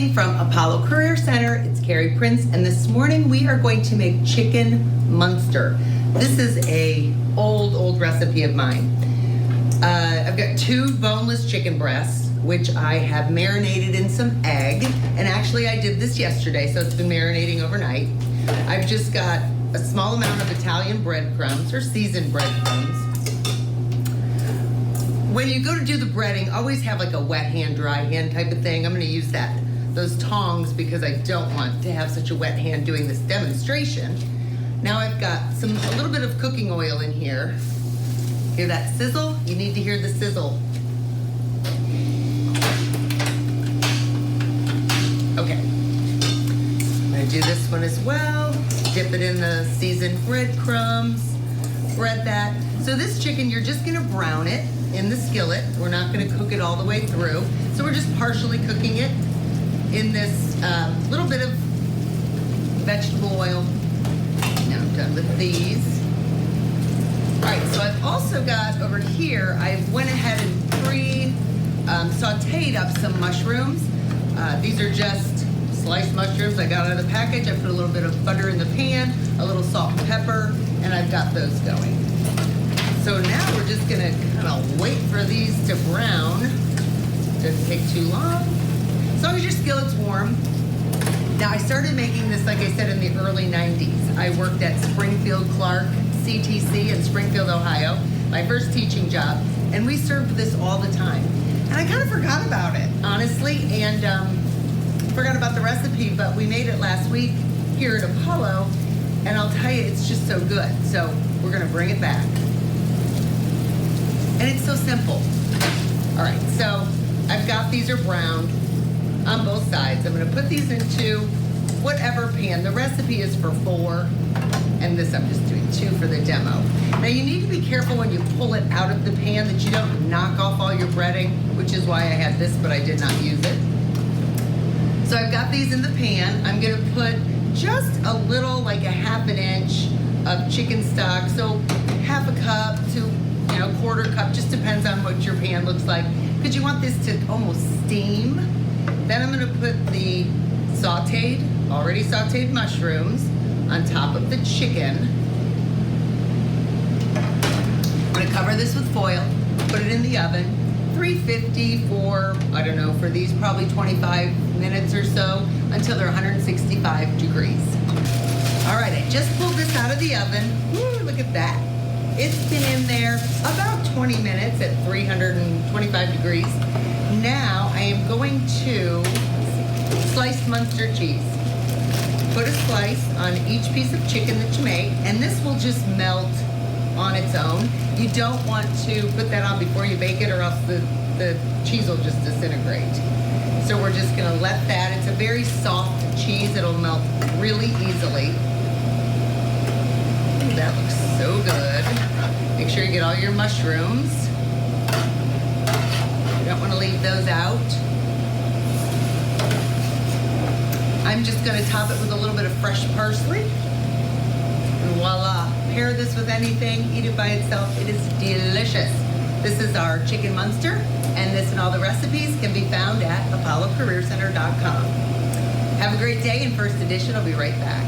morning from Apollo Career Center. It's Carrie Prince, and this morning we are going to make chicken Muenster. This is a old recipe of mine. I've got 2 boneless chicken breasts, which I have marinated in some egg, and actually I did this yesterday, so it's been marinating overnight. I've just got a small amount of Italian breadcrumbs or seasoned breadcrumbs. When you go to do the breading, always have like a wet hand, dry hand type of thing. I'm going to use those tongs because I don't want to have such a wet hand doing this demonstration. Now I've got a little bit of cooking oil in here. Hear that sizzle? You need to hear the sizzle. Okay. I'm going to do this one as well. Dip it in the seasoned breadcrumbs. Bread that. So this chicken, you're just going to brown it in the skillet. We're not going to cook it all the way through. So we're just partially cooking it in this little bit of vegetable oil. Now I'm done with these. All right, so I've also got over here, I went ahead and sauteed up some mushrooms. These are just sliced mushrooms I got out of the package. I put a little bit of butter in the pan, a little salt and pepper, and I've got those going. So now we're just gonna kind of wait for these to brown. Doesn't take too long. As long as your skillet's warm. Now I started making this, like I said, in the early 90s. I worked at Springfield Clark CTC in Springfield, Ohio, my first teaching job, and we served this all the time. And I kind of forgot about it, honestly, and forgot about the recipe, but we made it last week here at Apollo, and I'll tell you, it's just so good. So we're gonna bring it back. And it's so simple. All right, so I've got these are browned on both sides. I'm gonna put these into whatever pan. The recipe is for 4, and this I'm just doing 2 for the demo. Now you need to be careful when you pull it out of the pan that you don't knock off all your breading, which is why I had this, but I did not use it. So I've got these in the pan. I'm gonna put just a little, like a 1/2 inch of chicken stock. So 1/2 cup to 1/4 cup, just depends on what your pan looks like, because you want this to almost steam. Then I'm gonna put the already sauteed mushrooms on top of the chicken. I'm gonna cover this with foil, put it in the oven, 350 for, I don't know, for these probably 25 minutes or so, until they're 165 degrees. All right, I just pulled this out of the oven. Woo, look at that. It's been in there about 20 minutes at 325 degrees. Now I am going to slice Muenster cheese. Put a slice on each piece of chicken that you make, and this will just melt on its own. You don't want to put that on before you bake it, or else the cheese will just disintegrate. So we're just gonna let that, it's a very soft cheese, it'll melt really easily. Ooh, that looks so good. Make sure you get all your mushrooms. You don't wanna leave those out. I'm just gonna top it with a little bit of fresh parsley. And voila, pair this with anything, eat it by itself, it is delicious. This is our chicken Muenster, and this and all the recipes can be found at apollocareercenter.com. Have a great day, and First Edition will be right back.